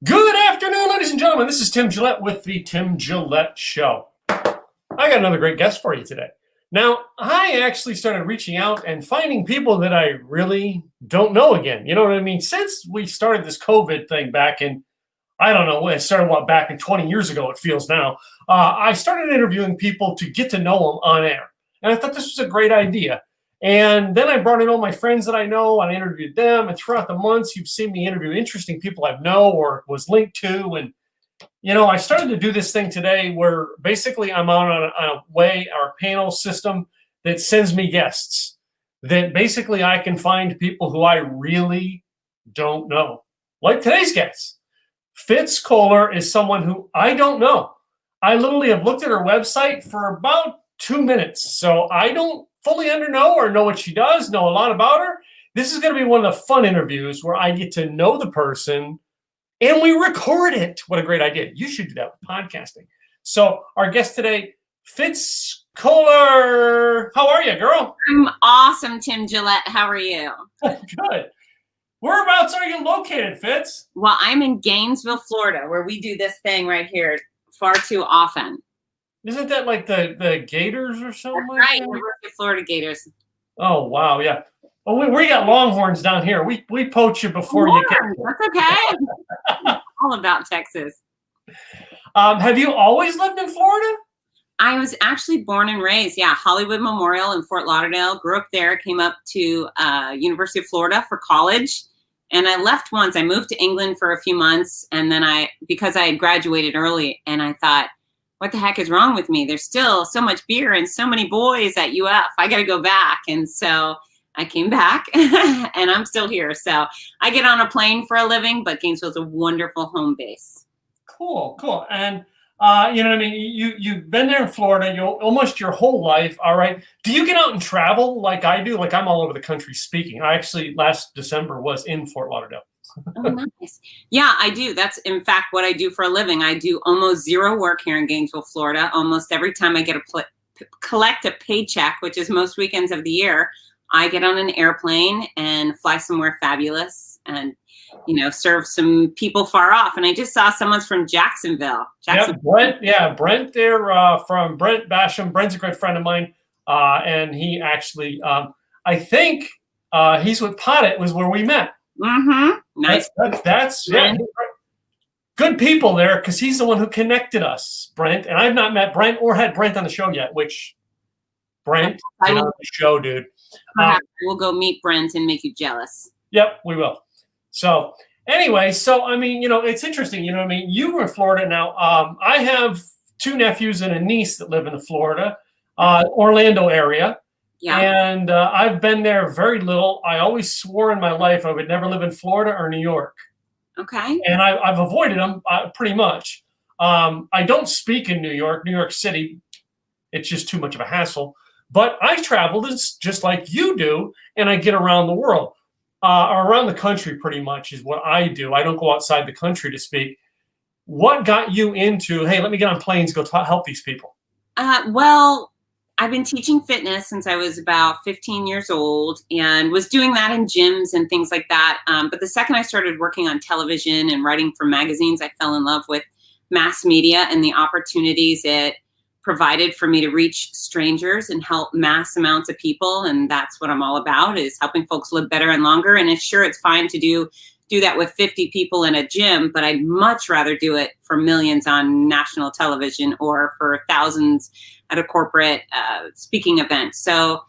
Good afternoon, ladies and gentlemen. This is Tim Gillette with the Tim Gillette Show. I got another great guest for you today. Now, I actually started reaching out and finding people that I really don't know again. You know what I mean? Since we started this COVID thing back in, I don't know, it started back in 20 years ago, it feels now. I started interviewing people to get to know them on air. And I thought this was a great idea. And then I brought in all my friends that I know, and I interviewed them. And throughout the months, you've seen me interview interesting people I know or was linked to. And, I started to do this thing today where basically I'm on a way, our panel system that sends me guests that basically I can find people who I really don't know. Like today's guest. Fitz Koehler is someone who I don't know. I literally have looked at her website for about 2 minutes. So I don't fully know or know what she does, know a lot about her. This is going to be one of the fun interviews where I get to know the person and we record it. What a great idea. You should do that with podcasting. So our guest today, Fitz Koehler. How are you, girl? I'm awesome, Tim Gillette. How are you? Good. Whereabouts are you located, Fitz? Well, I'm in Gainesville, Florida, where we do this thing right here far too often. Isn't that like the Gators or something? That's right, University of Florida Gators. Oh, wow, yeah. Oh, we got Longhorns down here. We poach you before you get here. That's okay. All about Texas. Have you always lived in Florida? I was actually born and raised, Hollywood Memorial in Fort Lauderdale. Grew up there, came up to University of Florida for college. And I left once. I moved to England for a few months. And then because I had graduated early, and I thought, what the heck is wrong with me? There's still so much beer and so many boys at UF. I got to go back. And so I came back and I'm still here. So I get on a plane for a living, but Gainesville's a wonderful home base. Cool. And you know what I mean? You've been there in Florida, almost your whole life. All right. Do you get out and travel like I do? Like I'm all over the country speaking. I actually last December was in Fort Lauderdale. Oh, nice. Yeah, I do. That's in fact what I do for a living. I do almost zero work here in Gainesville, Florida. Almost every time I get collect a paycheck, which is most weekends of the year, I get on an airplane and fly somewhere fabulous and, serve some people far off. And I just saw someone's from Jacksonville. Yeah, Brent there from Brent Basham. Brent's a great friend of mine. And he actually, I think he's with Pottet was where we met. Mm-hmm. Nice. That's good people there because he's the one who connected us, Brent. And I've not met Brent or had Brent on the show yet, which Brent, get on the show, dude. We'll go meet Brent and make you jealous. Yep, we will. So anyway, I mean, it's interesting. You know what I mean? You were in Florida now. I have 2 nephews and a niece that live in the Florida, Orlando area. Yeah. And I've been there very little. I always swore in my life I would never live in Florida or New York. Okay. And I've avoided them pretty much. I don't speak in New York City. It's just too much of a hassle. But I traveled just like you do, and I get around the world. Around the country pretty much is what I do. I don't go outside the country to speak. What got you into, hey, let me get on planes, go help these people? Well, I've been teaching fitness since I was about 15 years old and was doing that in gyms and things like that. But the second I started working on television and writing for magazines, I fell in love with mass media and the opportunities it provided for me to reach strangers and help mass amounts of people. And that's what I'm all about, is helping folks live better and longer. And it's fine to do that with 50 people in a gym, but I'd much rather do it for millions on national television or for thousands at a corporate speaking event. So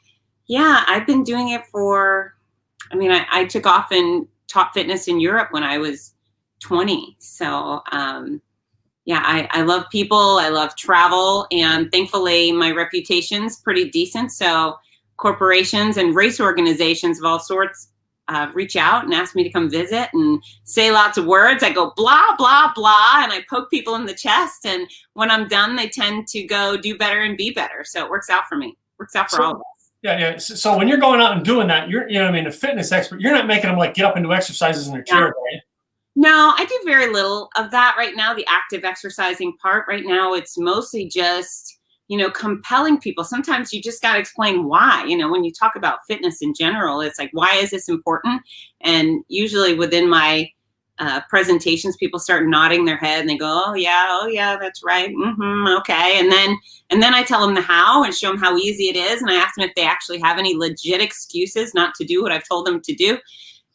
yeah, I've been doing it I took off and taught fitness in Europe when I was 20. So I love people, I love travel, and thankfully my reputation's pretty decent. So corporations and race organizations of all sorts reach out and ask me to come visit and say lots of words. I go blah, blah, blah, and I poke people in the chest. And when I'm done, they tend to go do better and be better. So it works out for me. Works out for all of us. Yeah. So when you're going out and doing that, you're, a fitness expert. You're not making them like get up and do exercises in their chair, right? No, I do very little of that right now. The active exercising part right now, it's mostly just compelling people. Sometimes you just got to explain why. When you talk about fitness in general, it's like, why is this important? And usually within my presentations, people start nodding their head and they go, oh yeah, that's right. Okay. And then I tell them the how and show them how easy it is. And I ask them if they actually have any legit excuses not to do what I've told them to do.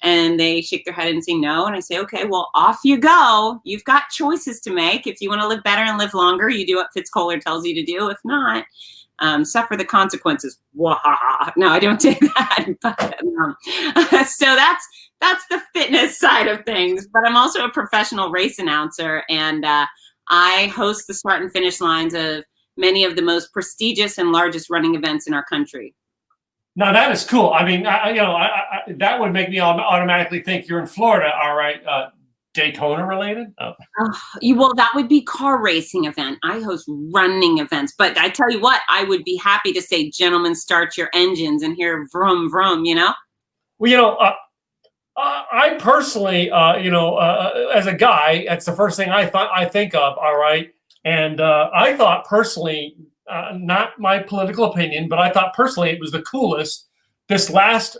And they shake their head and say no. And I say, okay, well, off you go. You've got choices to make. If you want to live better and live longer, you do what Fitz Koehler tells you to do. If not, suffer the consequences. Wah-ha-ha. No, I don't do that. But, so that's the fitness side of things. But I'm also a professional race announcer, and I host the start and finish lines of many of the most prestigious and largest running events in our country. Now that is cool. I mean, that would make me automatically think you're in Florida. All right, Daytona related? Oh. Well, that would be car racing event. I host running events, but I tell you what, I would be happy to say, gentlemen, start your engines and hear vroom vroom. Well, I personally, as a guy, that's the first thing I think of. All right, and I thought personally. Not my political opinion, but I thought personally it was the coolest. This last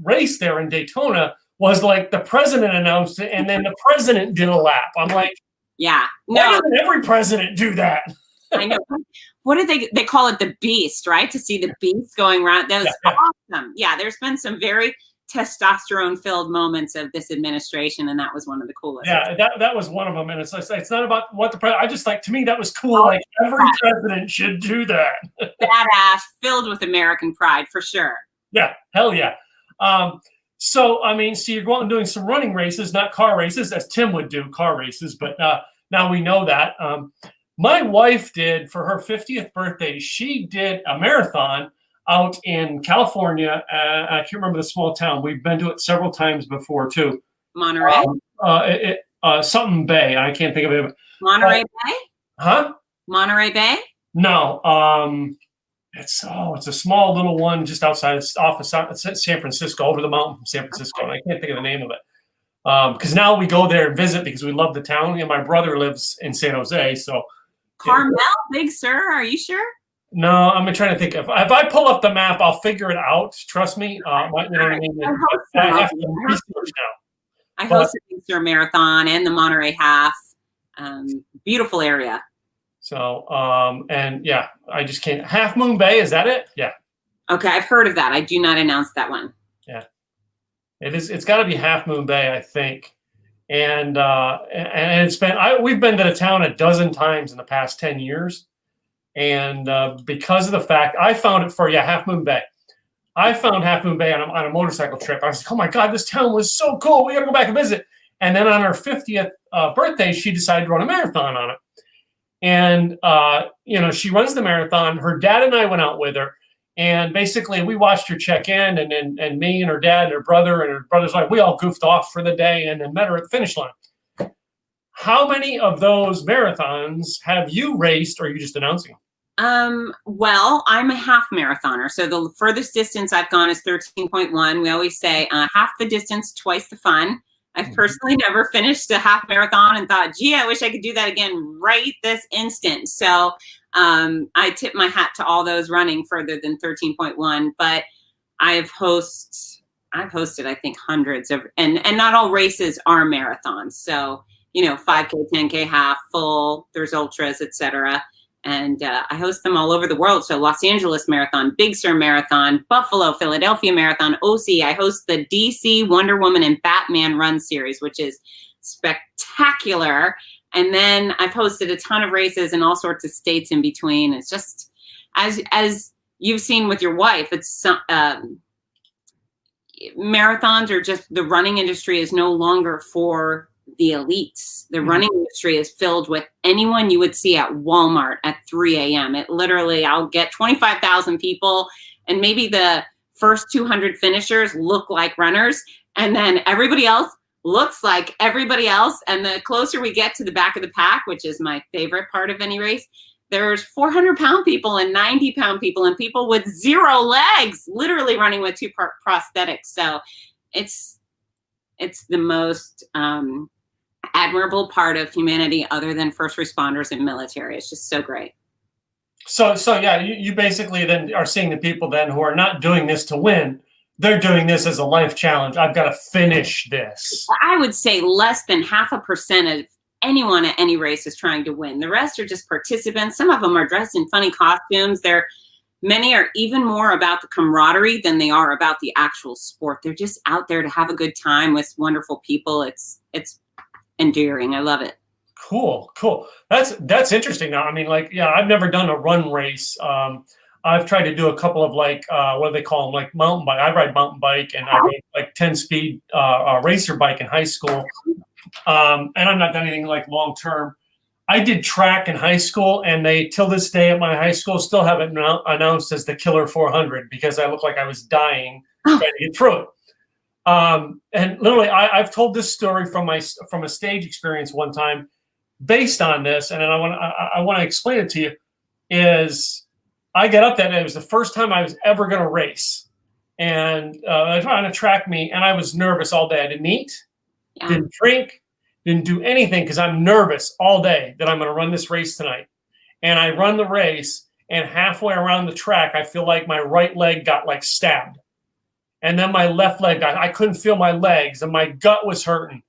race there in Daytona was like the president announced it, and then the president did a lap. I'm like, yeah, why doesn't every president do that? I know. What did they call it? The beast, right? To see the beast going around. That was awesome. Yeah, there's been some very testosterone-filled moments of this administration, and that was one of the coolest. Yeah, that was one of them. And it's not about what the president. I just to me that was cool. Like every president should do that. Badass, filled with American pride for sure. Yeah, hell yeah. So you're going and doing some running races, not car races, as Tim would do, car races. But now we know that. My wife did for her 50th birthday. She did a marathon out in California. I can't remember the small town. We've been to it several times before too. Monterey? Something Bay. I can't think of it. Monterey Bay? Huh? Monterey Bay? No. It's a small little one just outside off of San Francisco, over the mountain from San Francisco. And I can't think of the name of it. Because now we go there and visit because we love the town. And my brother lives in San Jose. So Carmel, Big Sur, are you sure? No, I'm trying to think. If I pull up the map, I'll figure it out. Trust me. I have to research now. I hosted the Big Sur Marathon and the Monterey Half. Beautiful area. So, and yeah, I just can't. Half Moon Bay, is that it? Yeah. Okay, I've heard of that. I do not announce that one. Yeah, it is. It's got to be Half Moon Bay, I think. And it's been. We've been to the town a dozen times in the past 10 years. And because of the fact I found it for Half Moon Bay. I found Half Moon Bay on a motorcycle trip. I was like, oh my God, this town was so cool. We got to go back and visit. And then on her 50th birthday, she decided to run a marathon on it. And, she runs the marathon. Her dad and I went out with her. And basically we watched her check in and me and her dad and her brother's like, we all goofed off for the day and then met her at the finish line. How many of those marathons have you raced, or are you just announcing? Well, I'm a half marathoner. So the furthest distance I've gone is 13.1. We always say half the distance, twice the fun. I've personally never finished a half marathon and thought, gee, I wish I could do that again right this instant. So I tip my hat to all those running further than 13.1. But I've hosted, I think, hundreds of, and not all races are marathons. So 5K, 10K, half, full, there's ultras, etc. And I host them all over the world. So Los Angeles Marathon, Big Sur Marathon, Buffalo, Philadelphia Marathon, OC. I host the DC Wonder Woman and Batman Run Series, which is spectacular. And then I've hosted a ton of races in all sorts of states in between. It's just, as you've seen with your wife, it's marathons are just, the running industry is no longer for the elites. The running industry is filled with anyone you would see at Walmart at 3 a.m. It literally, I'll get 25,000 people and maybe the first 200 finishers look like runners. And then everybody else looks like everybody else. And the closer we get to the back of the pack, which is my favorite part of any race, there's 400-pound people and 90-pound people and people with 0 legs, literally running with 2 prosthetics. So it's the most admirable part of humanity other than first responders and military. It's just so great. So yeah, you basically then are seeing the people then who are not doing this to win. they're doing this as a life challenge. I've got to finish this. I would say less than 0.5% of anyone at any race is trying to win. The rest are just participants. Some of them are dressed in funny costumes. Many are even more about the camaraderie than they are about the actual sport. They're just out there to have a good time with wonderful people. It's endearing. I love it. Cool. That's interesting. Now, I mean, like, yeah, I've never done a run race. I've tried to do a couple of like, what do they call them? Like mountain bike. I ride mountain bike and I rode like 10-speed racer bike in high school. And I've not done anything like long term. I did track in high school, and they, till this day at my high school, still have it announced as the Killer 400 because I looked like I was dying trying to get through it. And literally, I've told this story from a stage experience one time, based on this, and then I want to explain it to you. Is I got up that day. It was the first time I was ever going to race, and I was on a track meet, and I was nervous all day. I didn't eat, didn't drink. Didn't do anything because I'm nervous all day that I'm going to run this race tonight. And I run the race, and halfway around the track, I feel like my right leg got like stabbed. And then my left leg I couldn't feel my legs, and my gut was hurting.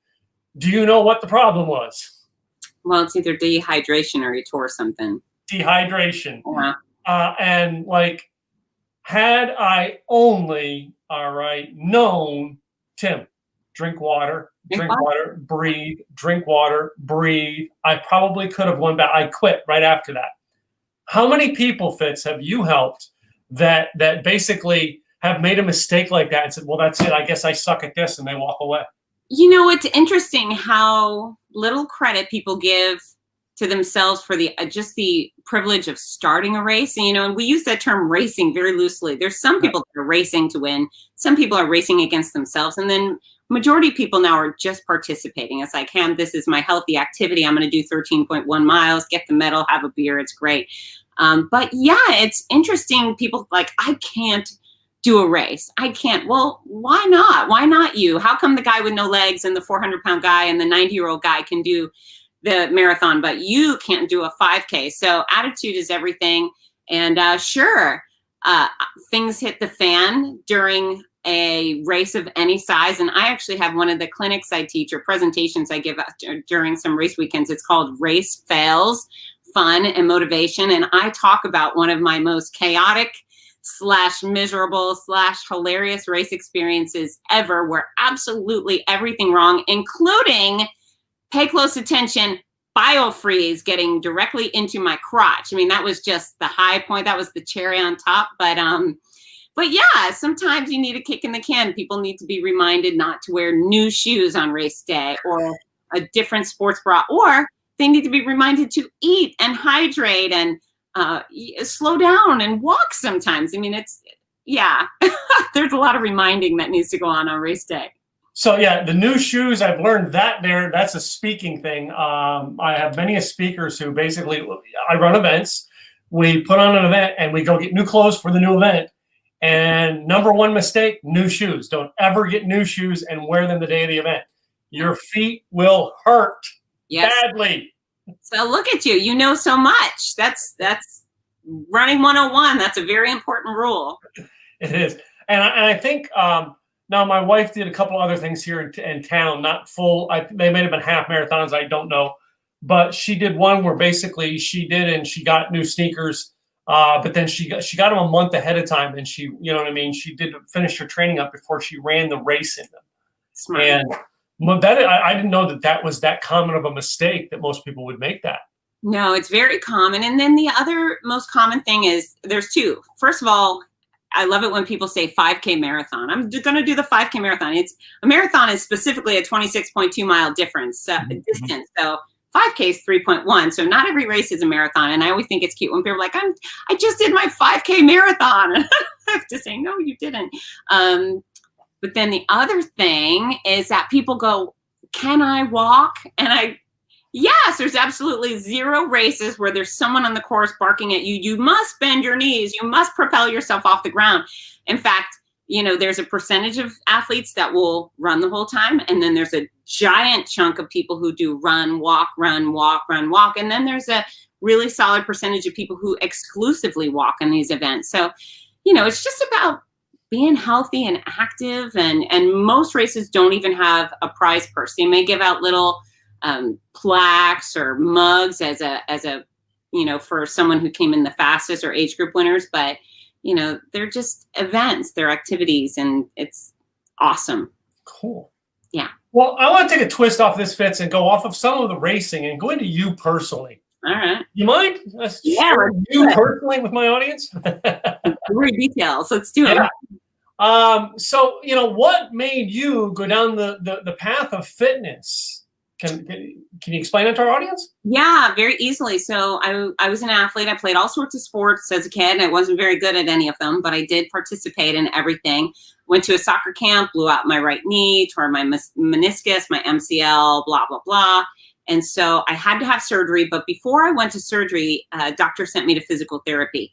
Do you know what the problem was? Well, it's either dehydration or you tore something. Dehydration. Yeah. And like, had I only, known, Tim, drink water. Drink water, breathe, drink water, breathe. I probably could have won back. I quit right after that. How many people, Fitz, have you helped that basically have made a mistake like that and said, well, that's it. I guess I suck at this, and they walk away? You know, it's interesting how little credit people give to themselves for just the privilege of starting a race. And, and we use that term racing very loosely. There's some people that are racing to win. Some people are racing against themselves. And then majority of people now are just participating. It's like, hey, this is my healthy activity. I'm going to do 13.1 miles, get the medal, have a beer. It's great. But yeah, it's interesting. People like, I can't do a race. I can't. Well, why not? Why not you? How come the guy with no legs and the 400-pound guy and the 90-year-old guy can do the marathon, but you can't do a 5K? So attitude is everything. And sure, things hit the fan during a race of any size. And I actually have one of the clinics I teach or presentations I give during some race weekends. It's called Race Fails, Fun and Motivation. And I talk about one of my most chaotic / miserable / hilarious race experiences ever, where absolutely everything wrong, including, pay close attention, biofreeze getting directly into my crotch. I mean, that was just the high point. That was the cherry on top. But yeah, sometimes you need a kick in the can. People need to be reminded not to wear new shoes on race day or a different sports bra, or they need to be reminded to eat and hydrate and slow down and walk sometimes. I mean, there's a lot of reminding that needs to go on race day. So yeah, the new shoes, I've learned that's a speaking thing. I have many speakers who basically, I run events. We put on an event and we go get new clothes for the new event. And number one mistake, new shoes. Don't ever get new shoes and wear them the day of the event. Your feet will hurt badly. So look at you. You know so much. That's running 101. That's a very important rule. It is. And I think now my wife did a couple other things here in town, not full. They may have been half marathons. I don't know. But she did one where basically she got new sneakers. But then she got them a month ahead of time, and she, you know what I mean? She did finish her training up before she ran the race in them. Smart. And I didn't know that was that common of a mistake that most people would make that. No, it's very common. And then the other most common thing is there's two. First of all, I love it when people say 5K marathon. I'm going to do the 5K marathon. A marathon is specifically a 26.2 mile distance. So 5K is 3.1. So not every race is a marathon. And I always think it's cute when people are like, I just did my 5K marathon. I have to say, no, you didn't. But then the other thing is that people go, can I walk? And yes, there's absolutely zero races where there's someone on the course barking at you. You must bend your knees. You must propel yourself off the ground. In fact, there's a percentage of athletes that will run the whole time. And then there's a giant chunk of people who do run, walk, run, walk, run, walk. And then there's a really solid percentage of people who exclusively walk in these events. So, it's just about being healthy and active, and most races don't even have a prize purse. They may give out little plaques or mugs as a for someone who came in the fastest or age group winners, but they're just events, they're activities, and it's awesome. Cool. Yeah. Well, I want to take a twist off this, Fitz, and go off of some of the racing and go into you personally. All right. You mind? Yeah. You personally with my audience? Great details. Let's do it. So, what made you go down the path of fitness? Can you explain it to our audience? Yeah, very easily. So I was an athlete. I played all sorts of sports as a kid, and I wasn't very good at any of them, but I did participate in everything. Went to a soccer camp, blew out my right knee, tore my meniscus, my MCL, blah, blah, blah. And so I had to have surgery. But before I went to surgery, a doctor sent me to physical therapy.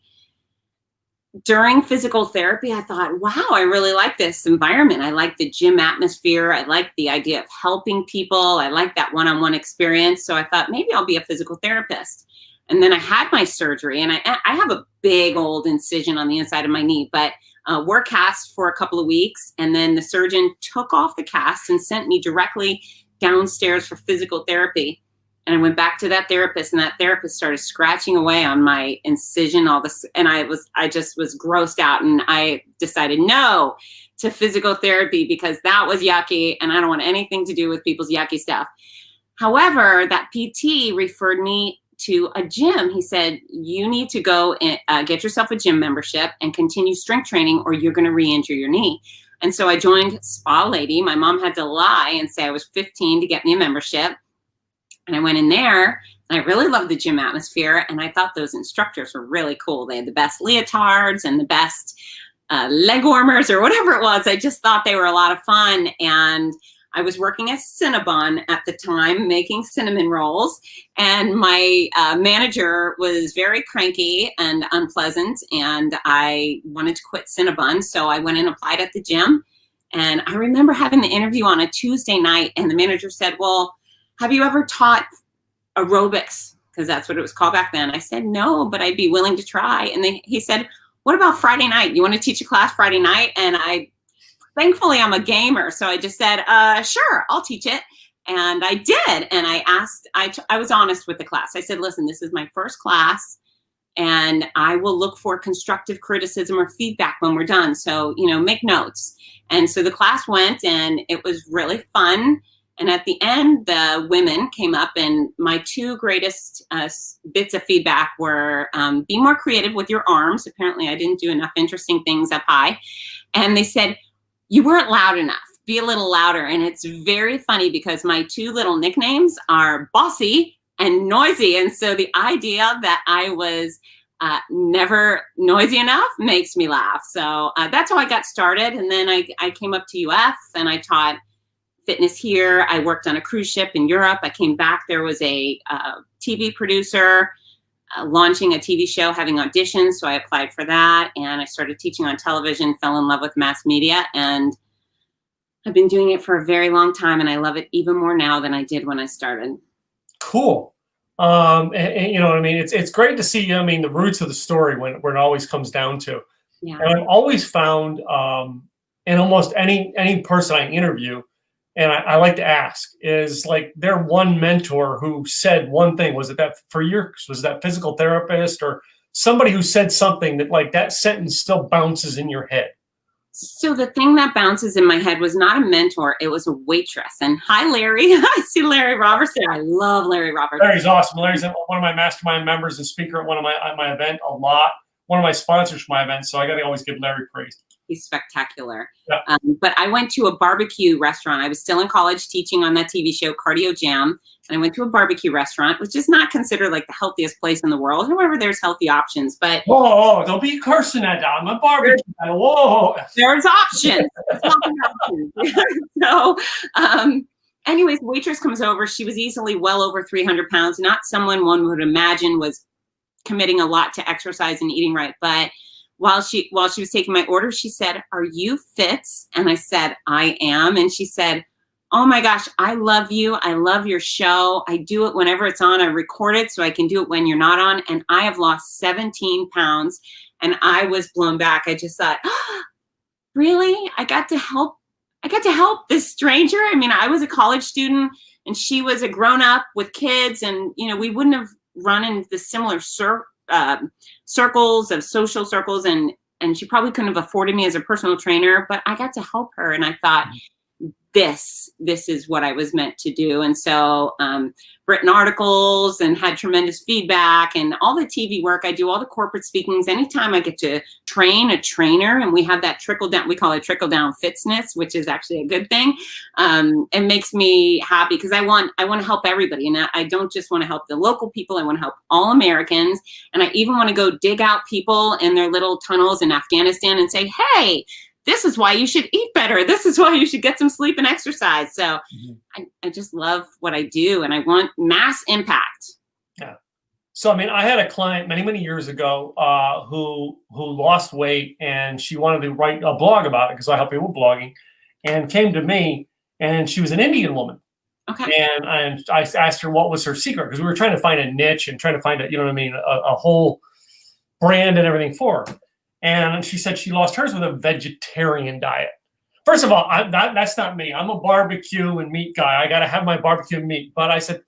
During physical therapy, I thought, wow, I really like this environment. I like the gym atmosphere. I like the idea of helping people. I like that one-on-one experience. So I thought maybe I'll be a physical therapist. And then I had my surgery, and I have a big old incision on the inside of my knee, but wore cast for a couple of weeks. And then the surgeon took off the cast and sent me directly downstairs for physical therapy. And I went back to that therapist, and that therapist started scratching away on my incision, all this. And I just was grossed out, and I decided no to physical therapy because that was yucky, and I don't want anything to do with people's yucky stuff. However, that PT referred me to a gym. He said, you need to go and get yourself a gym membership and continue strength training, or you're going to re-injure your knee. And so I joined Spa Lady. My mom had to lie and say I was 15 to get me a membership. And I went in there, and I really loved the gym atmosphere, and I thought those instructors were really cool. They had the best leotards and the best leg warmers or whatever it was. I just thought they were a lot of fun. And I was working at Cinnabon at the time, making cinnamon rolls, and my manager was very cranky and unpleasant, and I wanted to quit Cinnabon. So I went and applied at the gym. And I remember having the interview on a Tuesday night, and the manager said, well, have you ever taught aerobics? Because that's what it was called back then. I said, no, but I'd be willing to try. And then he said, what about Friday night? You want to teach a class Friday night? And thankfully I'm a gamer. So I just said, sure, I'll teach it. And I did. And I asked, I was honest with the class. I said, listen, this is my first class, and I will look for constructive criticism or feedback when we're done. So, make notes. And so the class went, and it was really fun. And at the end, the women came up, and my two greatest bits of feedback were be more creative with your arms. Apparently, I didn't do enough interesting things up high. And they said, you weren't loud enough. Be a little louder. And it's very funny because my two little nicknames are Bossy and Noisy. And so the idea that I was never noisy enough makes me laugh. So that's how I got started. And then I came up to UF, and I taught fitness here. I worked on a cruise ship in Europe. I came back. There was a TV producer launching a TV show, having auditions. So I applied for that, and I started teaching on television, fell in love with mass media, and I've been doing it for a very long time, and I love it even more now than I did when I started. Cool. And what I mean? It's great to see, the roots of the story when it always comes down to. Yeah. And I've always found in almost any person I interview, and I like to ask, is like their one mentor who said one thing. Was it that for years? Was that physical therapist or somebody who said something that like that sentence still bounces in your head? So the thing that bounces in my head was not a mentor. It was a waitress. And hi, Larry. I see Larry Roberts there. I love Larry Roberts. Larry's awesome. Larry's one of my mastermind members and speaker at one of my event a lot. One of my sponsors for my event. So I got to always give Larry praise. He's spectacular. Yeah. But I went to a barbecue restaurant. I was still in college teaching on that TV show, Cardio Jam. And I went to a barbecue restaurant, which is not considered like the healthiest place in the world. However, there's healthy options. But whoa, don't be cursing that down. I'm a barbecue. Whoa. There's options. So, anyways, waitress comes over. She was easily well over 300 pounds. Not someone one would imagine was committing a lot to exercise and eating right. But while she was taking my order, she said, "Are you Fitz?" And I said, "I am." And she said, "Oh my gosh, I love you. I love your show. I do it whenever it's on. I record it so I can do it when you're not on. And I have lost 17 pounds. And I was blown back. I just thought, really, I got to help this stranger. I mean, I was a college student and she was a grown up with kids, and we wouldn't have run in the similar circles of social circles, and she probably couldn't have afforded me as a personal trainer, but I got to help her, and I thought, this is what I was meant to do. And so written articles and had tremendous feedback, and all the TV work I do, all the corporate speakings, anytime I get to train a trainer, and we have that trickle down, we call it trickle down Fitzness, which is actually a good thing. It makes me happy because I want to help everybody. And I don't just want to help the local people. I want to help all Americans. And I even want to go dig out people in their little tunnels in Afghanistan and say, hey, this is why you should eat better. This is why you should get some sleep and exercise. So I just love what I do, and I want mass impact. Yeah. So, I mean, I had a client many, many years ago who lost weight, and she wanted to write a blog about it because I help people with blogging, and came to me, and she was an Indian woman. Okay. And I asked her what was her secret, because we were trying to find a niche and trying to find a whole brand and everything for her. And she said she lost hers with a vegetarian diet. First of all, that's not me. I'm a barbecue and meat guy. I got to have my barbecue and meat. But I said,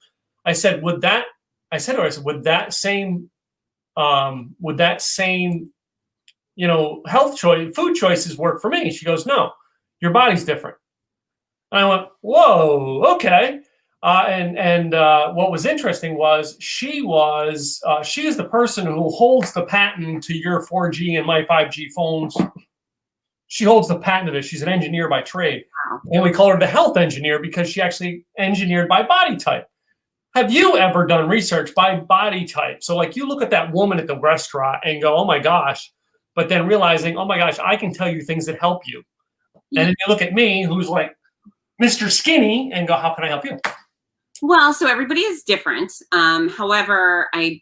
would that same, health choice, food choices work for me? She goes, no, your body's different. And I went, whoa, okay. What was interesting was she is the person who holds the patent to your 4G and my 5G phones. She holds the patent of it. She's an engineer by trade. Wow. And we call her the health engineer because she actually engineered by body type. Have you ever done research by body type? So like you look at that woman at the restaurant and go, oh my gosh, but then realizing, oh my gosh, I can tell you things that help you. And then you look at me, who's like Mr. Skinny, and go, how can I help you? Well, so everybody is different. However, I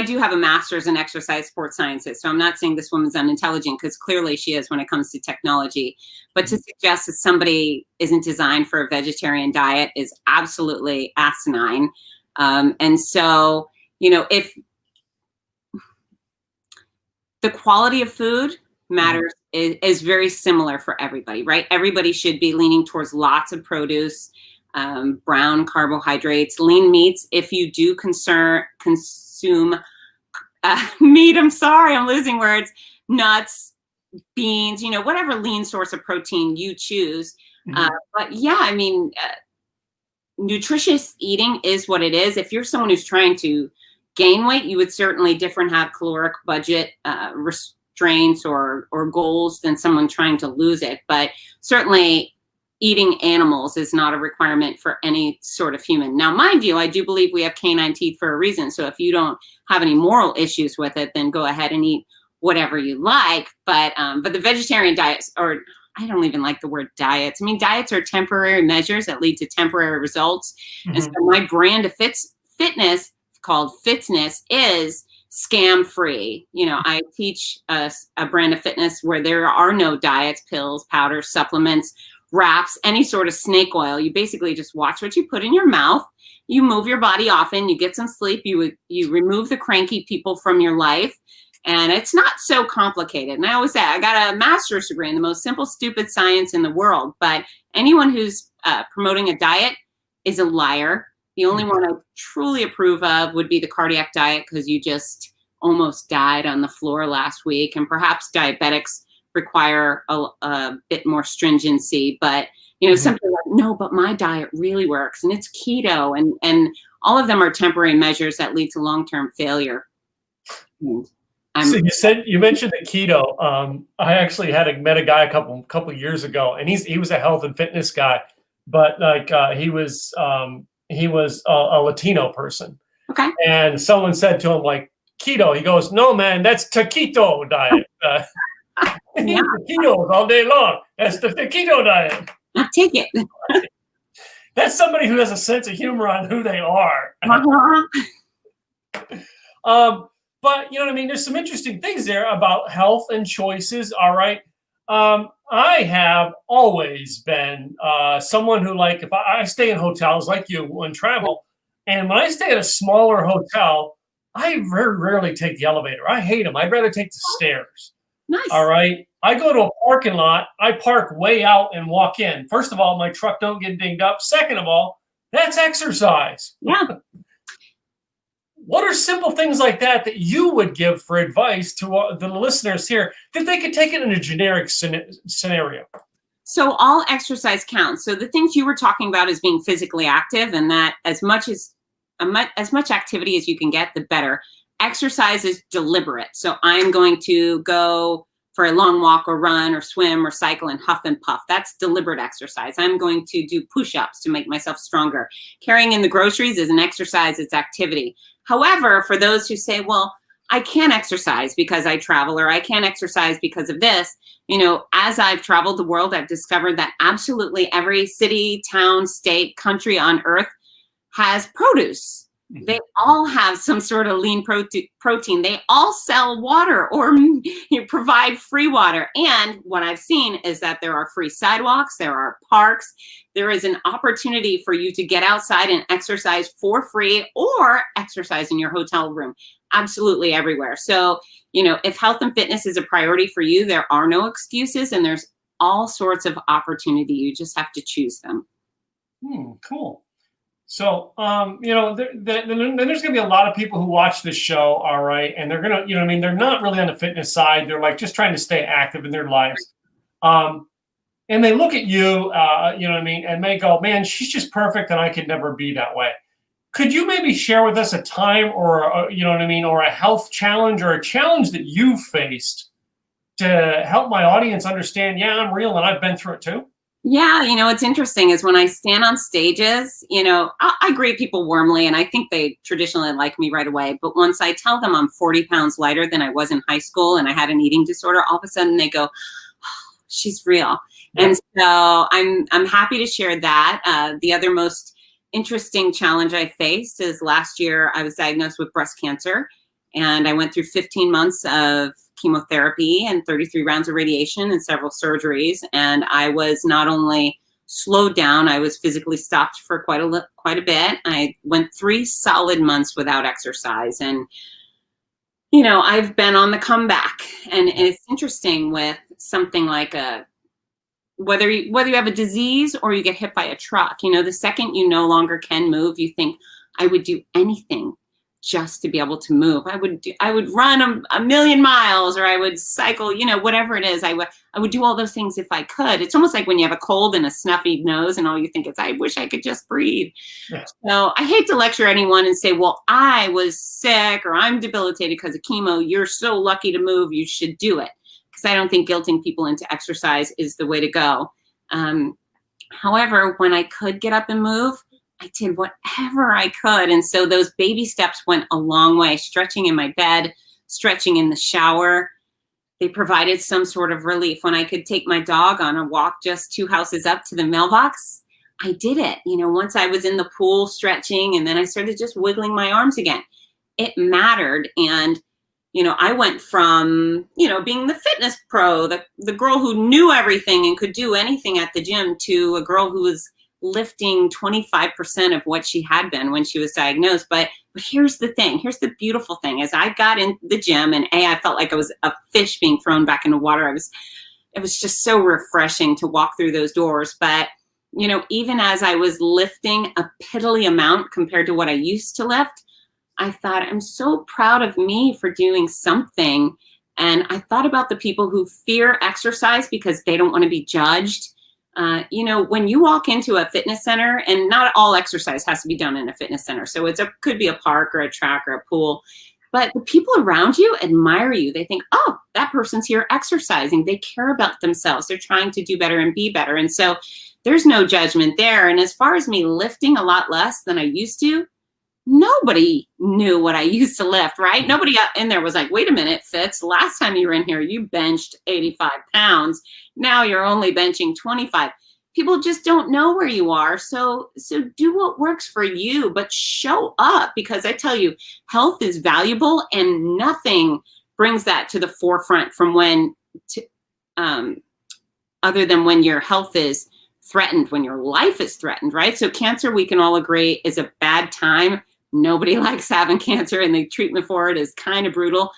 do have a master's in exercise sports sciences. So I'm not saying this woman's unintelligent, because clearly she is when it comes to technology. But to suggest that somebody isn't designed for a vegetarian diet is absolutely asinine. And so, if the quality of food matters, is very similar for everybody, right? Everybody should be leaning towards lots of produce, brown carbohydrates, lean meats. If you do consume meat, I'm sorry, I'm losing words, nuts, beans, whatever lean source of protein you choose. But yeah, I mean, nutritious eating is what it is. If you're someone who's trying to gain weight, you would certainly have caloric budget restraints or goals than someone trying to lose it. But certainly eating animals is not a requirement for any sort of human. Now, mind you, I do believe we have canine teeth for a reason. So if you don't have any moral issues with it, then go ahead and eat whatever you like. But the vegetarian diets, or I don't even like the word diets. I mean, diets are temporary measures that lead to temporary results. And so my brand of fitness called Fitzness is scam free. I teach a brand of fitness where there are no diets, pills, powders, supplements, wraps, any sort of snake oil. You basically just watch what you put in your mouth. You move your body often, you get some sleep, you remove the cranky people from your life. And it's not so complicated. And I always say, I got a master's degree in the most simple, stupid science in the world. But anyone who's promoting a diet is a liar. The only one I truly approve of would be the cardiac diet, because you just almost died on the floor last week. And perhaps diabetics require a bit more stringency, but something like, no, but my diet really works, and it's keto, and all of them are temporary measures that lead to long-term failure. So you mentioned the keto. I actually met a guy a couple years ago, and he was a health and fitness guy, but like he was a Latino person. Okay. And someone said to him like, keto. He goes, no man, that's taquito diet. Yeah. Taquitos all day long. That's the keto diet. I'll take it. That's somebody who has a sense of humor on who they are. But you know what I mean? There's some interesting things there about health and choices. All right. I have always been someone who, like, if I stay in hotels like you and travel, and when I stay at a smaller hotel, I very rarely take the elevator. I hate them. I'd rather take the stairs. Nice. All right. I go to a parking lot, I park way out and walk in. First of all, my truck don't get dinged up. Second of all, that's exercise. Yeah. What are simple things like that that you would give for advice to the listeners here that they could take it in a generic scenario? So all exercise counts. So the things you were talking about is being physically active, and that as much activity as you can get, the better. Exercise is deliberate. So I'm going to go for a long walk or run or swim or cycle and huff and puff. That's deliberate exercise. I'm going to do push-ups to make myself stronger. Carrying in the groceries is an exercise, it's activity. However, for those who say, well, I can't exercise because I travel, or I can't exercise because of this, as I've traveled the world, I've discovered that absolutely every city, town, state, country on earth has produce. They all have some sort of lean protein. They all sell water or provide free water. And what I've seen is that there are free sidewalks, there are parks, there is an opportunity for you to get outside and exercise for free or exercise in your hotel room. Absolutely everywhere. So, if health and fitness is a priority for you, there are no excuses, and there's all sorts of opportunity. You just have to choose them. Cool. So, then there's going to be a lot of people who watch this show, all right, and they're going to, they're not really on the fitness side. They're like just trying to stay active in their lives. And they look at you, and they go, man, she's just perfect, and I could never be that way. Could you maybe share with us a time or, or a health challenge or a challenge that you faced to help my audience understand, yeah, I'm real and I've been through it too? Yeah, what's interesting is when I stand on stages, I greet people warmly, and I think they traditionally like me right away. But once I tell them I'm 40 pounds lighter than I was in high school and I had an eating disorder, all of a sudden they go, oh, she's real. Yeah. And so I'm happy to share that. The other most interesting challenge I faced is last year I was diagnosed with breast cancer, and I went through 15 months of chemotherapy and 33 rounds of radiation and several surgeries. And I was not only slowed down, I was physically stopped for quite a bit. I went 3 solid months without exercise. And, I've been on the comeback. And it's interesting with something like whether you have a disease or you get hit by a truck, the second you no longer can move, you think, I would do anything just to be able to move. I would run a million miles, or I would cycle, whatever it is. I would do all those things if I could. It's almost like when you have a cold and a snuffy nose and all you think is, I wish I could just breathe. Yeah. So I hate to lecture anyone and say, well, I was sick or I'm debilitated because of chemo. You're so lucky to move. You should do it. Because I don't think guilting people into exercise is the way to go. However, when I could get up and move, I did whatever I could. And so those baby steps went a long way. Stretching in my bed, stretching in the shower. They provided some sort of relief. When I could take my dog on a walk just 2 houses up to the mailbox, I did it. Once I was in the pool stretching, and then I started just wiggling my arms again. It mattered. And, I went from, being the fitness pro, the girl who knew everything and could do anything at the gym, to a girl who was lifting 25% of what she had been when she was diagnosed. But here's the thing. Here's the beautiful thing. As I got in the gym, and I felt like I was a fish being thrown back into water. It was just so refreshing to walk through those doors. But, even as I was lifting a piddly amount compared to what I used to lift, I thought, I'm so proud of me for doing something. And I thought about the people who fear exercise because they don't want to be judged. When you walk into a fitness center, and not all exercise has to be done in a fitness center. So could be a park or a track or a pool, but the people around you admire you. They think, oh, that person's here exercising. They care about themselves. They're trying to do better and be better. And so there's no judgment there. And as far as me lifting a lot less than I used to, nobody knew what I used to lift, right? Nobody in there was like, wait a minute, Fitz, last time you were in here, you benched 85 pounds. Now you're only benching 25. People just don't know where you are. So do what works for you, but show up, because I tell you, health is valuable, and nothing brings that to the forefront from other than when your health is threatened, when your life is threatened, right? So cancer, we can all agree, is a bad time. Nobody likes having cancer, and the treatment for it is kind of brutal.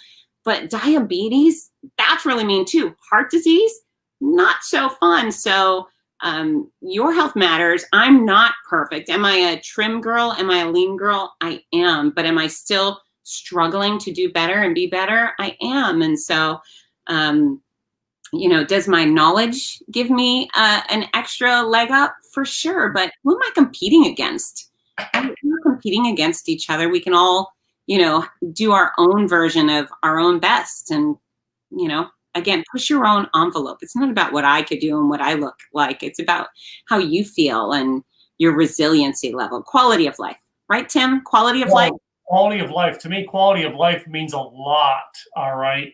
But diabetes, that's really mean too. Heart disease, not so fun. So your health matters. I'm not perfect. Am I a trim girl? Am I a lean girl? I am. But am I still struggling to do better and be better? I am. And so, does my knowledge give me an extra leg up? For sure. But who am I competing against? We're competing against each other. We can all, do our own version of our own best. And, again, push your own envelope. It's not about what I could do and what I look like. It's about how you feel and your resiliency level, quality of life. Right, Tim? Quality of life? Quality of life. To me, quality of life means a lot. All right.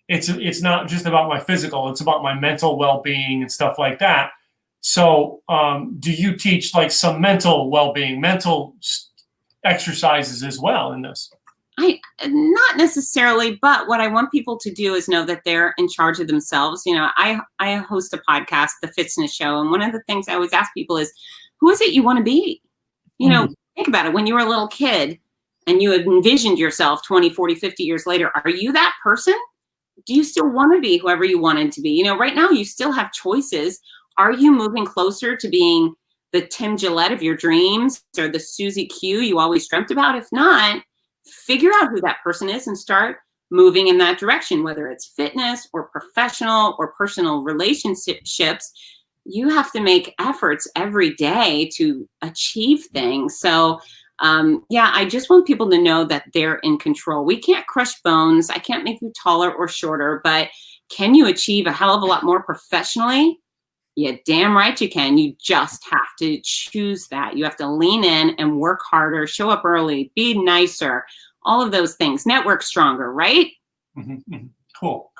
It's not just about my physical. It's about my mental well-being and stuff like that. So do you teach like some mental well-being, mental exercises as well in this? Not necessarily, but what I want people to do is know that they're in charge of themselves. I host a podcast, The Fitzs Show, and one of the things I always ask people is, who is it you want to be? Think about it. When you were a little kid and you had envisioned yourself 20, 40, 50 years later, are you that person? Do you still want to be whoever you wanted to be? Right now you still have choices. Are you moving closer to being the Tim Gillette of your dreams or the Susie Q you always dreamt about? If not, figure out who that person is and start moving in that direction, whether it's fitness or professional or personal relationships. You have to make efforts every day to achieve things. So I just want people to know that they're in control. We can't crush bones. I can't make you taller or shorter, but can you achieve a hell of a lot more professionally? Yeah, damn right you can. You just have to choose that. You have to lean in and work harder, show up early, be nicer, all of those things. Network stronger, right? Mm-hmm. Cool.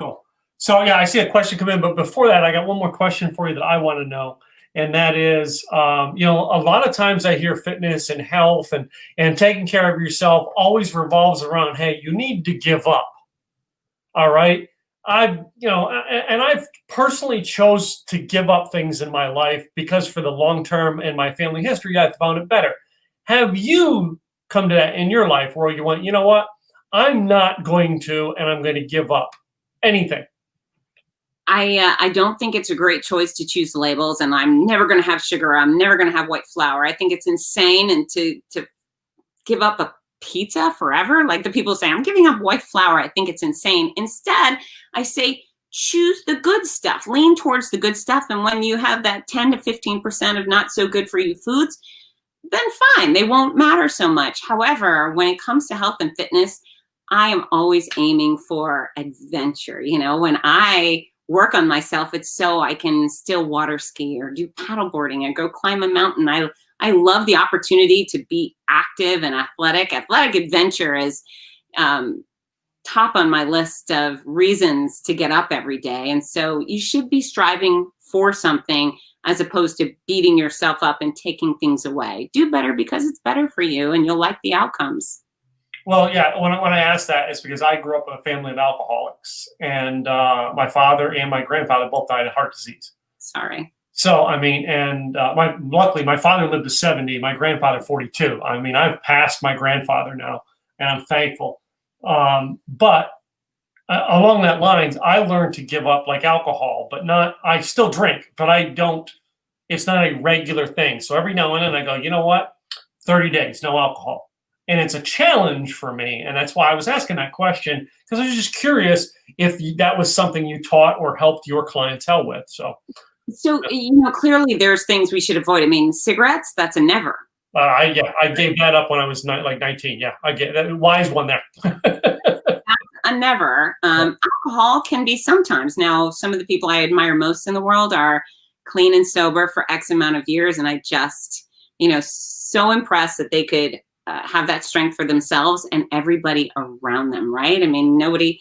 So I see a question come in, but before that, I got one more question for you that I want to know. And that is, a lot of times I hear fitness and health and taking care of yourself always revolves around, hey, you need to give up. All right. I've personally chose to give up things in my life because for the long term in my family history, I found it better. Have you come to that in your life where you went, you know what? I'm not going to, and I'm going to give up anything? I don't think it's a great choice to choose labels, and I'm never going to have sugar. I'm never going to have white flour. I think it's insane, and to give up a pizza forever, like the people say, I'm giving up white flour. I think it's insane. Instead, I say choose the good stuff, lean towards the good stuff, and when you have that 10 to 15% of not so good for you foods, then fine, they won't matter so much. However, when it comes to health and fitness, I am always aiming for adventure. When I work on myself, it's so I can still water ski or do paddleboarding and go climb a mountain. I love the opportunity to be active and athletic. Athletic adventure is top on my list of reasons to get up every day. And so you should be striving for something as opposed to beating yourself up and taking things away. Do better because it's better for you and you'll like the outcomes. Well, yeah, when I asked that, it's because I grew up in a family of alcoholics, and my father and my grandfather both died of heart disease. Sorry. So, luckily, my father lived to 70, my grandfather 42. I've passed my grandfather now, and I'm thankful. But along that lines, I learned to give up like alcohol, but I still drink, but I don't, it's not a regular thing. So every now and then I go, you know what? 30 days, no alcohol. And it's a challenge for me. And that's why I was asking that question, because I was just curious if that was something you taught or helped your clientele with. So clearly there's things we should avoid. Cigarettes, that's a never. I gave that up when I was 19. Yeah, I get that. Wise one there. A never. Alcohol can be sometimes. Now, some of the people I admire most in the world are clean and sober for X amount of years. And I just, so impressed that they could have that strength for themselves and everybody around them, right? Nobody,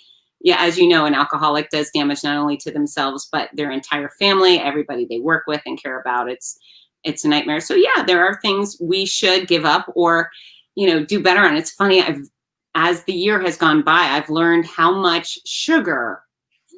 as you know, an alcoholic does damage not only to themselves, but their entire family, everybody they work with and care about. It's a nightmare. So yeah, there are things we should give up or, do better on. It's funny, as the year has gone by, I've learned how much sugar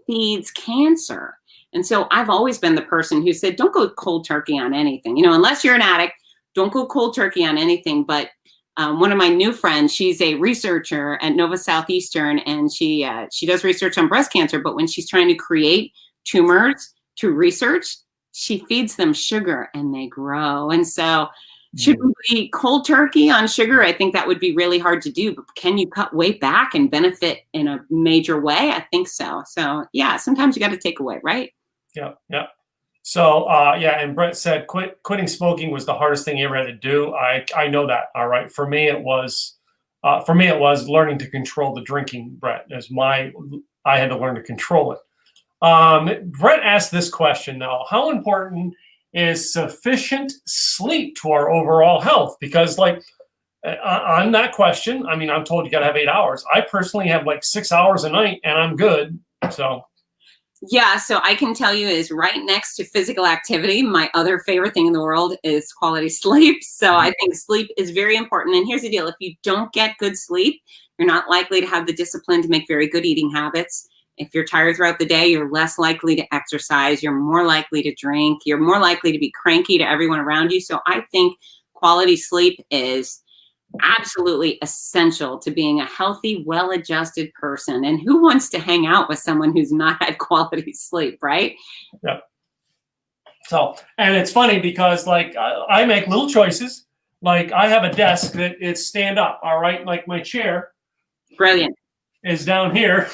feeds cancer. And so I've always been the person who said, don't go cold turkey on anything, unless you're an addict, don't go cold turkey on anything, but one of my new friends, she's a researcher at Nova Southeastern, and she does research on breast cancer. But when she's trying to create tumors through research, she feeds them sugar and they grow. And so should we eat cold turkey on sugar? I think that would be really hard to do, but can you cut weight back and benefit in a major way? I think so. So yeah, sometimes you got to take away, right? Yeah. Yeah. So yeah, and Brett said quitting smoking was the hardest thing he ever had to do. I know that. All right. For me, it was learning to control the drinking, Brett. I had to learn to control it. Brett asked this question though: how important is sufficient sleep to our overall health? Because on that question, I mean, I'm told you got to have 8 hours. I personally have like 6 hours a night and I'm good. So. Yeah, so I can tell you is right next to physical activity. My other favorite thing in the world is quality sleep. So I think sleep is very important. And here's the deal. If you don't get good sleep, you're not likely to have the discipline to make very good eating habits. If you're tired throughout the day, you're less likely to exercise. You're more likely to drink. You're more likely to be cranky to everyone around you. So I think quality sleep is absolutely essential to being a healthy, well-adjusted person. And who wants to hang out with someone who's not had quality sleep, right? Yeah. So, and it's funny because I make little choices. Like I have a desk that is stand up. All right. Like my chair. Brilliant. Is down here.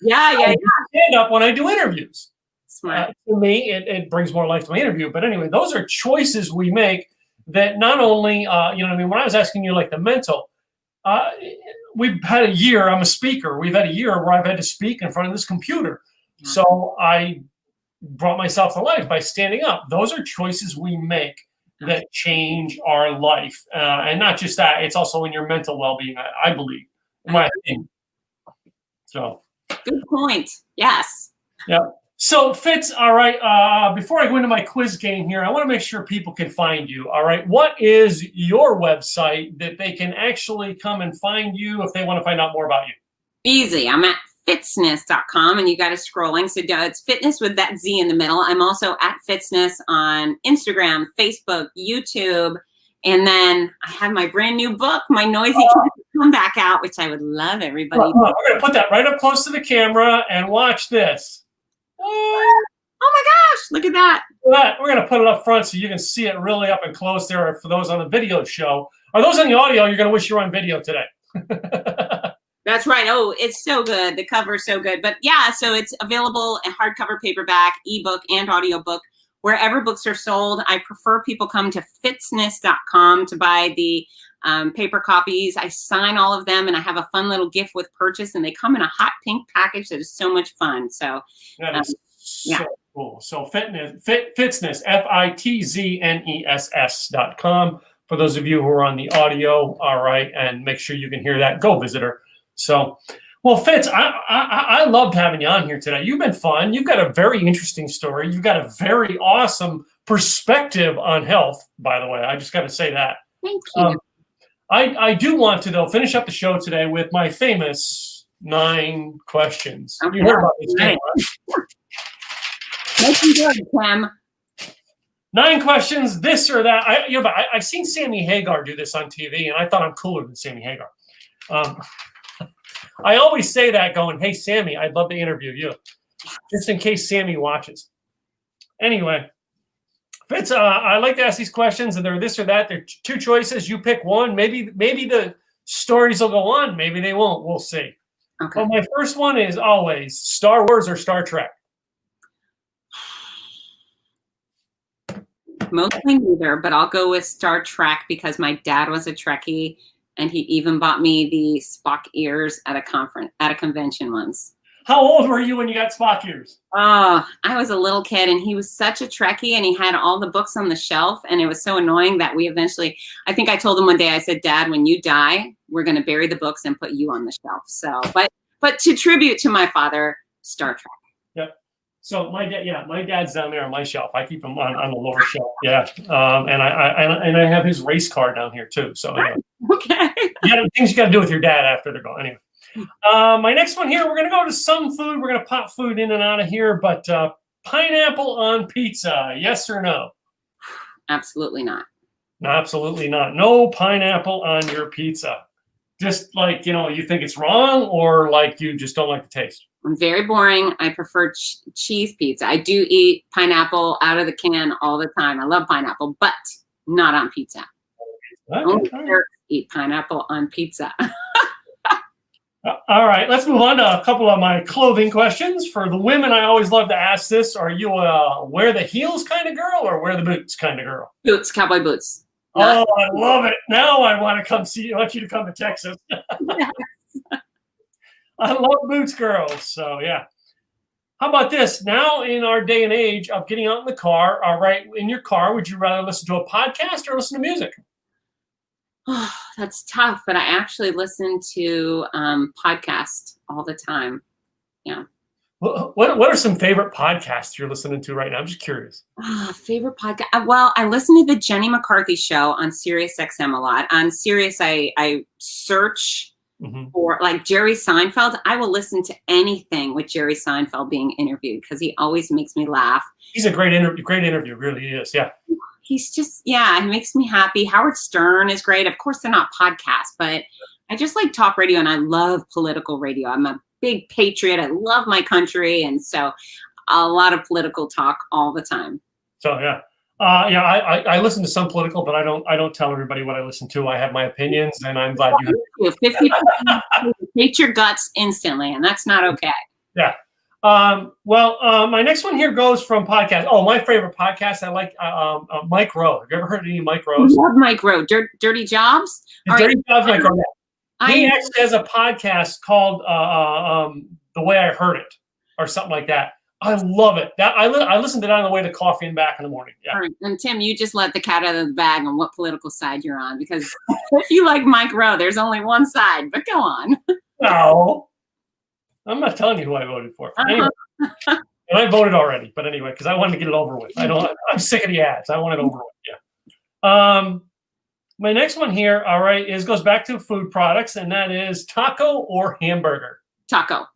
Yeah. Stand up when I do interviews. Smart. To me, it brings more life to my interview. But anyway, those are choices we make that not only, when I was asking you like the mental, we've had a year, I'm a speaker. We've had a year where I've had to speak in front of this computer. Yeah. So I brought myself to life by standing up. Those are choices we make that change our life. And not just that, it's also in your mental well-being, I believe, in my opinion. So. Good point. Yes. Yeah. So Fitz, all right, before I go into my quiz game here, I want to make sure people can find you, all right? What is your website that they can actually come and find you if they want to find out more about you? Easy. I'm at fitsness.com, and you got to scrolling. So it's fitness with that Z in the middle. I'm also at Fitsness on Instagram, Facebook, YouTube, and then I have my brand new book, My Noisy Comeback out, which I would love everybody. We're going to put that right up close to the camera and watch this. Oh my gosh, look at that. We're going to put it up front so you can see it really up and close there for those on the video show. Or those on the audio, you're going to wish you were on video today. That's right. Oh, it's so good. The cover is so good. But yeah, so it's available in hardcover, paperback, ebook, and audiobook, wherever books are sold. I prefer people come to fitsness.com to buy the paper copies. I sign all of them, and I have a fun little gift with purchase, and they come in a hot pink package that is so much fun. So that is so cool. So Fitsness, FITZNESS.com. For those of you who are on the audio, all right, and make sure you can hear that, go visit her. So, well, Fitz, I loved having you on here today. You've been fun. You've got a very interesting story. You've got a very awesome perspective on health, by the way. I just got to say that. Thank you. I do want to, though, finish up the show today with my famous 9 questions. Okay. You heard about this game, right? Make them good, Tim. 9 questions, this or that. I've seen Sammy Hagar do this on TV, and I thought I'm cooler than Sammy Hagar. I always say that going, hey, Sammy, I'd love to interview you, just in case Sammy watches. Anyway. Fitz, I like to ask these questions, and they're this or that. They're 2 choices. You pick one. Maybe the stories will go on. Maybe they won't. We'll see. Okay. Well, my first one is always Star Wars or Star Trek. Mostly neither, but I'll go with Star Trek because my dad was a Trekkie, and he even bought me the Spock ears at a convention once. How old were you when you got Spock ears? Oh, I was a little kid, and he was such a Trekkie, and he had all the books on the shelf, and it was so annoying that we eventually, I think I told him one day, I said, Dad, when you die, we're going to bury the books and put you on the shelf. So, but to tribute to my father, Star Trek. Yep. So my dad's down there on my shelf. I keep him on the lower shelf. Yeah. And I have his race car down here too. So anyway. Okay. Things you got to do with your dad after they're gone. Anyway. My next one here, we're going to go to some food. We're going to pop food in and out of here, but pineapple on pizza, yes or no? Absolutely not. No, absolutely not. No pineapple on your pizza. Just like, you think it's wrong, or like you just don't like the taste? I'm very boring. I prefer cheese pizza. I do eat pineapple out of the can all the time. I love pineapple, but not on pizza. Okay, Only all right. jerks eat pineapple on pizza. All right, let's move on to a couple of my clothing questions. For the women, I always love to ask this. Are you a wear the heels kind of girl or wear the boots kind of girl? Boots, cowboy boots. Oh, I love it. Now I want to come see you. I want you to come to Texas. I love boots girls. So, yeah. How about this? Now, in our day and age of getting out in the car, all right, in your car, would you rather listen to a podcast or listen to music? Oh, that's tough, but I actually listen to podcasts all the time. Yeah. What are some favorite podcasts you're listening to right now? I'm just curious. Favorite podcast? Well, I listen to the Jenny McCarthy show on Sirius XM a lot. On Sirius, I search for like Jerry Seinfeld. I will listen to anything with Jerry Seinfeld being interviewed because he always makes me laugh. He's a great interview, really he is. Yeah. He's just, he makes me happy. Howard Stern is great. Of course, they're not podcasts, but I just like talk radio and I love political radio. I'm a big patriot. I love my country. And so a lot of political talk all the time. So, yeah. I listen to some political, but I don't tell everybody what I listen to. I have my opinions, and I'm glad you 50% hate your guts instantly, and that's not okay. Yeah. My next one here goes from podcast. Oh, my favorite podcast. I like Mike Rowe. Have you ever heard any Mike Rowe's? I love Mike Rowe. Dirty Jobs? Dirty Jobs, Mike Rowe. He actually has a podcast called The Way I Heard It or something like that. I love it. I listened to that on the way to coffee and back in the morning. Yeah. All right. And Tim, you just let the cat out of the bag on what political side you're on, because if you like Mike Rowe, there's only one side, but go on. No. I'm not telling you who I voted for. Anyway, and I voted already, but anyway, because I wanted to get it over with. I'm sick of the ads. I want it over with. Yeah. My next one here, all right, goes back to food products, and that is taco or hamburger. Taco.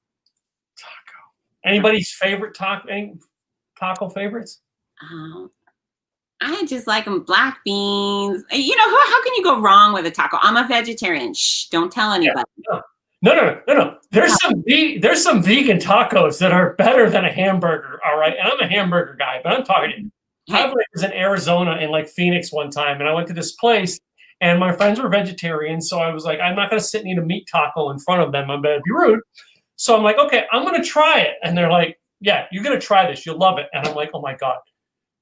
Anybody's favorite taco favorites? I just like them black beans. How can you go wrong with a taco? I'm a vegetarian. Shh, don't tell anybody. Yeah. No. There's some vegan tacos that are better than a hamburger, all right? And I'm a hamburger guy, but I'm talking to you. I was in Arizona in like Phoenix one time, and I went to this place, and my friends were vegetarians, so I was like, I'm not going to sit and eat a meat taco in front of them. I'm going to be rude. So I'm like, okay, I'm going to try it. And they're like, yeah, you're going to try this. You'll love it. And I'm like, oh, my God.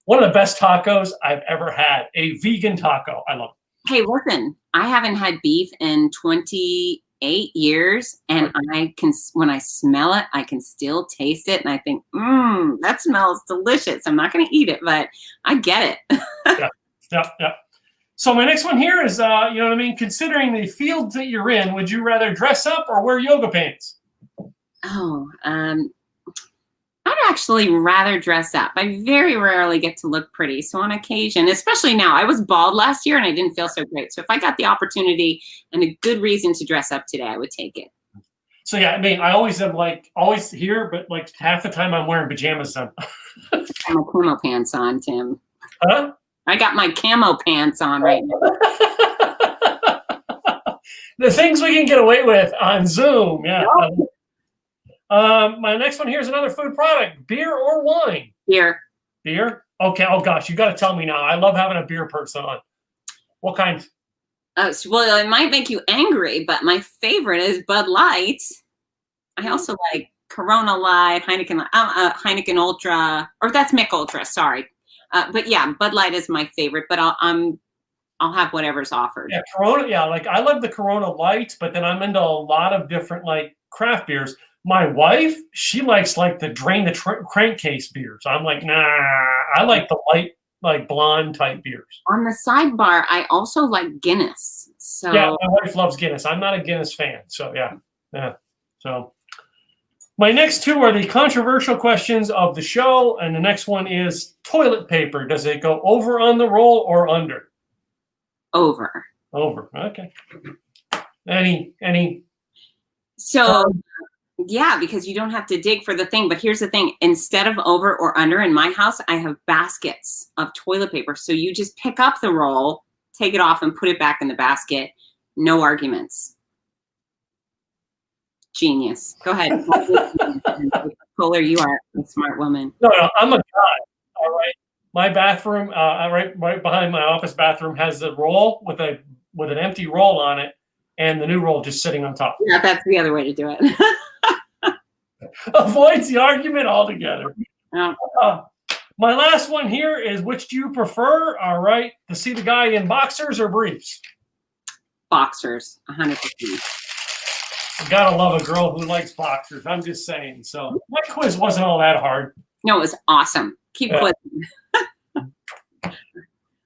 One of the best tacos I've ever had, a vegan taco. I love it. Hey, listen, I haven't had beef in 28 years. And when I smell it, I can still taste it. And I think, that smells delicious. I'm not going to eat it, but I get it. Yeah. So my next one here is, considering the field that you're in, would you rather dress up or wear yoga pants? I'd actually rather dress up. I very rarely get to look pretty. So on occasion, especially now, I was bald last year and I didn't feel so great. So if I got the opportunity and a good reason to dress up today, I would take it. So yeah, I always am always here, but like half the time I'm wearing pajamas then. I got my camo pants on, Tim. Huh? I got my camo pants on right now. The things we can get away with on Zoom, yeah. My next one here is another food product: beer or wine? Beer. Okay. Oh gosh, you got to tell me now. I love having a beer person on. What kind? Well, it might make you angry, but my favorite is Bud Light. I also like Corona Light, Heineken Ultra, or that's Mick Ultra. Sorry, but yeah, Bud Light is my favorite. But I'll have whatever's offered. Yeah, Corona. Yeah, like I love the Corona Light, but then I'm into a lot of different like craft beers. My wife, she likes like the drain the crankcase beers. I'm like, nah, I like the light, like blonde type beers. On the sidebar, I also like Guinness. So yeah, my wife loves Guinness. I'm not a Guinness fan. So yeah. So my next two are the controversial questions of the show, and the next one is toilet paper. Does it go over on the roll or under? Over. Okay. Any? So. Yeah, because you don't have to dig for the thing. But here's the thing. Instead of over or under in my house, I have baskets of toilet paper. So you just pick up the roll, take it off and put it back in the basket. No arguments. Genius. Go ahead. Koehler, you are a smart woman. No, I'm a guy. All right. My bathroom, right behind my office bathroom, has a roll with an empty roll on it, and the new roll just sitting on top. Yeah, that's the other way to do it. Avoids the argument altogether. Yeah. My last one here is, which do you prefer? All right, to see the guy in boxers or briefs? Boxers, 100%. You gotta love a girl who likes boxers. I'm just saying. So my quiz wasn't all that hard. No, it was awesome. Keep quizzing.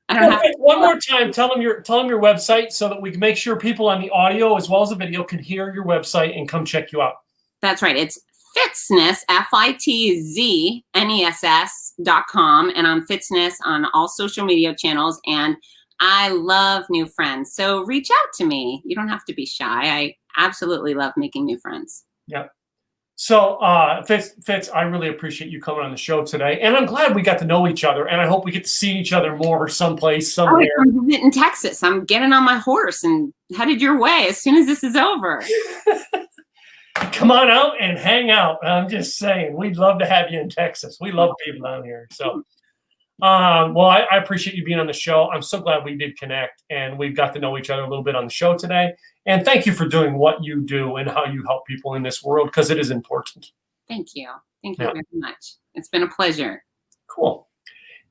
I don't have one more time. Tell them your website so that we can make sure people on the audio as well as the video can hear your website and come check you out. That's right. It's Fitzs, FITZNESS.com, and I'm Fitzs on all social media channels. And I love new friends, so reach out to me. You don't have to be shy. I absolutely love making new friends. Yeah. So, Fitz, I really appreciate you coming on the show today, and I'm glad we got to know each other, and I hope we get to see each other more someplace, somewhere. I'm in Texas. I'm getting on my horse and headed your way as soon as this is over. Come on out and hang out. I'm just saying, we'd love to have you in Texas. We love people down here. So, well, I appreciate you being on the show. I'm so glad we did connect, and we've got to know each other a little bit on the show today. And thank you for doing what you do and how you help people in this world, because it is important. Thank you. Thank you very much. It's been a pleasure. Cool.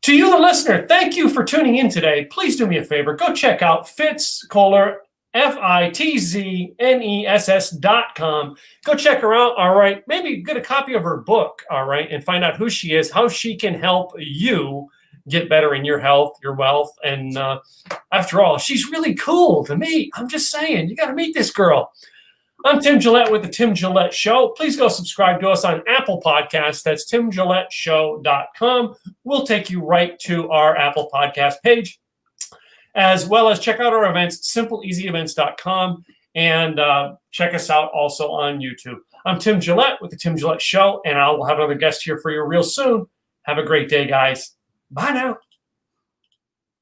To you, the listener, thank you for tuning in today. Please do me a favor. Go check out Fitz Koehler, FITZNESS.com. Go check her out. All right. Maybe get a copy of her book. All right. And find out who she is, how she can help you get better in your health, your wealth. And after all, she's really cool to meet. I'm just saying, you got to meet this girl. I'm Tim Gillette with the Tim Gillette Show. Please go subscribe to us on Apple Podcasts. That's timgilletteshow.com. We'll take you right to our Apple Podcast page, as well as check out our events, simpleeasyevents.com, and check us out also on YouTube. I'm Tim Gillette with the Tim Gillette Show, and I will have another guest here for you real soon. Have a great day, guys. Bye now.